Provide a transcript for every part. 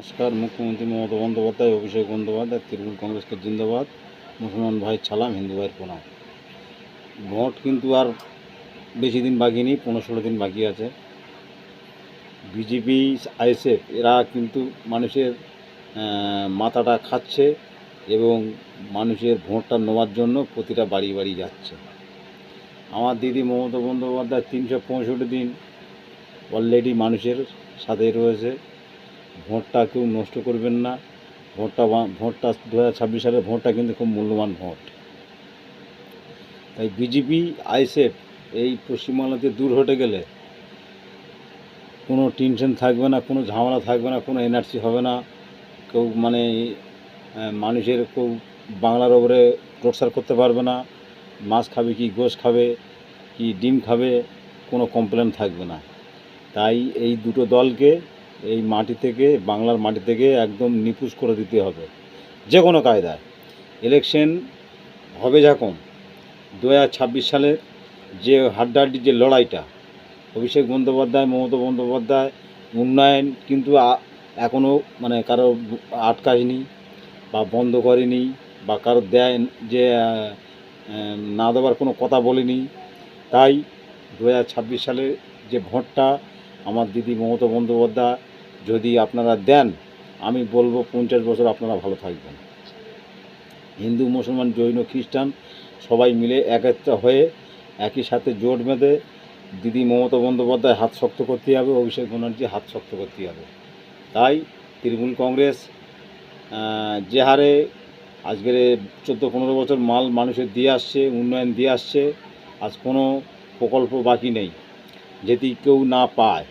নমস্কার। মুখ্যমন্ত্রী মমতা বন্দ্যোপাধ্যায়, অভিষেক বন্দ্যোপাধ্যায়, তৃণমূল কংগ্রেসকে জিন্দাবাদ। মুসলমান ভাই সালাম, হিন্দু ভাইয়ের প্রণাম। ভোট কিন্তু আর বেশি দিন বাকি নেই, 15-16 দিন বাকি আছে। বিজেপি, আইএসএফ এরা কিন্তু মানুষের মাথাটা খাচ্ছে এবং মানুষের ভোটটা নেওয়ার জন্য প্রতিটা বাড়ি বাড়ি যাচ্ছে। আমার দিদি মমতা বন্দ্যোপাধ্যায় 365 দিন অলরেডি মানুষের সাথে রয়েছে। ভোটটা কেউ নষ্ট করবেন না। ভোটটা 2026 সালের ভোটটা কিন্তু খুব মূল্যবান ভোট। তাই বিজেপি, আইএসএফ এই পশ্চিমবাংলাতে দূর হতে গেলে কোনো টেনশন থাকবে না, কোনো ঝামেলা থাকবে না, কোনো এনআরসি হবে না। কেউ মানুষের কেউ বাংলার ওপরে টর্চার করতে পারবে না। মাছ খাবে কি গোশ খাবে কি ডিম খাবে, কোনো কমপ্লেন থাকবে না। তাই এই দুটো দলকে এই মাটি থেকে, বাংলার মাটি থেকে একদম নিপুষ করে দিতে হবে যে কোনো কায়দায়। ইলেকশন হবে যখন 2026 সালের যে হাড্ডাহাড্ডি যে লড়াইটা, অভিষেক বন্দ্যোপাধ্যায়, মমতা বন্দ্যোপাধ্যায় উন্নয়ন কিন্তু এখনও কারো আটকায়নি বা বন্ধ করেনি বা কারো দেয় যে না দেওয়ার কোনো কথা বলেনি। তাই 2026 সালে যে ভোটটা আমার দিদি মমতা বন্দ্যোপাধ্যায় যদি আপনারা দেন, আমি বলবো 50 বছর আপনারা ভালো থাকবেন। হিন্দু, মুসলমান, জৈন, খ্রিস্টান সবাই মিলে একটা হয়ে একই সাথে জোট বেঁধে দিদি মমতা বন্দ্যোপাধ্যায় হাত শক্ত করতে হবে, অভিষেক ব্যানার্জি হাত শক্ত করতে হবে। তাই তৃণমূল কংগ্রেস যে হারে আজকের 14-15 বছর মাল মানুষের দিয়ে আসছে, উন্নয়ন দিয়ে আসছে, আজ কোনো প্রকল্প বাকি নেই যদি কেউ না পায়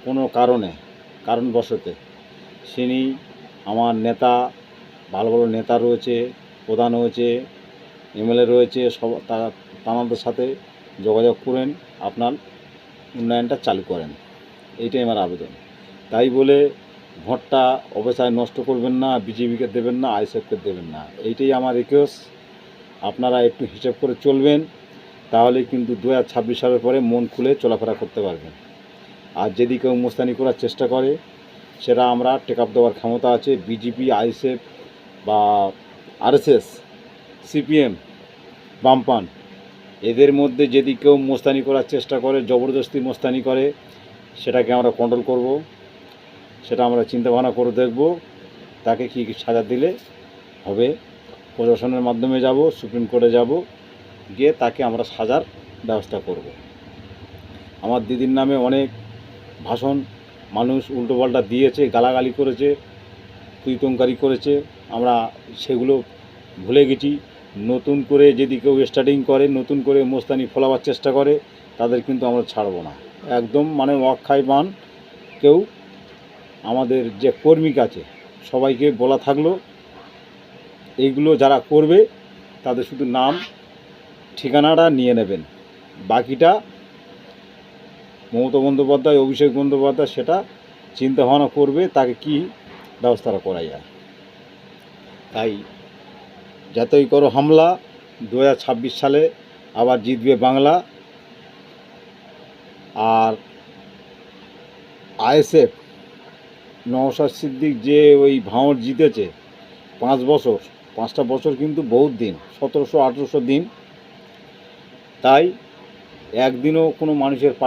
কোনো কারণবশতে। তিনি আমার নেতা, ভালো ভালো নেতা রয়েছে, প্রধান হয়েছে, এমএলএ রয়েছে, সব তাদের সাথে যোগাযোগ করেন, আপনার উন্নয়নটা চালু করেন, এইটাই আমার আবেদন। তাই বলে ভোটটা অবস্থায় নষ্ট করবেন না, বিজেপিকে দেবেন না, আইএসএফকে দেবেন না, এইটাই আমার রিকোয়েস্ট। আপনারা একটু হিসাব করে চলবেন, তাহলে কিন্তু 2026 সালের পরে মন খুলে চলাফেরা করতে পারবেন। আর যদি কেউ মোস্তানি করার চেষ্টা করে, সেটা আমরা টেকআপ দেওয়ার ক্ষমতা আছে। বিজেপি, আইএসএফ বা আরএসএস, সিপিএম, বামপান এদের মধ্যে যদি কেউ মোস্তানি করার চেষ্টা করে, জবরদস্তি মোস্তানি করে, সেটাকে আমরা কন্ট্রোল করব। সেটা আমরা চিন্তাভাবনা করে দেখব তাকে কী সাজা দিলে হবে। প্রশাসনের মাধ্যমে যাব, সুপ্রিম কোর্টে যাব, গিয়ে তাকে আমরা সাজার ব্যবস্থা করব। আমার দিদির নামে অনেক ভাষণ মানুষ উল্টোপাল্টা দিয়েছে, গালাগালি করেছে, তুইতঙ্কারি করেছে, আমরা সেগুলো ভুলে গেছি। নতুন করে যদি কেউ স্টার্টিং করে, নতুন করে মোস্তানি ফলাবার চেষ্টা করে, তাদের কিন্তু আমরা ছাড়ব না একদম। অক্ষয় মান কেউ আমাদের যে কর্মী আছে সবাইকে বলা থাকলো, এইগুলো যারা করবে তাদের শুধু নাম ঠিকানাটা নিয়ে নেবেন, বাকিটা মমতা বন্দ্যোপাধ্যায়, অভিষেক বন্দ্যোপাধ্যায় সেটা চিন্তাভাবনা করবে তাকে কি ব্যবস্থাটা করা যায়। তাই যতই করো হামলা, 2026 সালে আবার জিতবে বাংলা। আর আইএসএফ, নওশাদ সিদ্দিক যে ওই ভাঁড় জিতেছে 5 বছর, 5টা বছর কিন্তু বহুত দিন, 1700-1800 দিন। তাই একদিনও কোনো মানুষের পাশে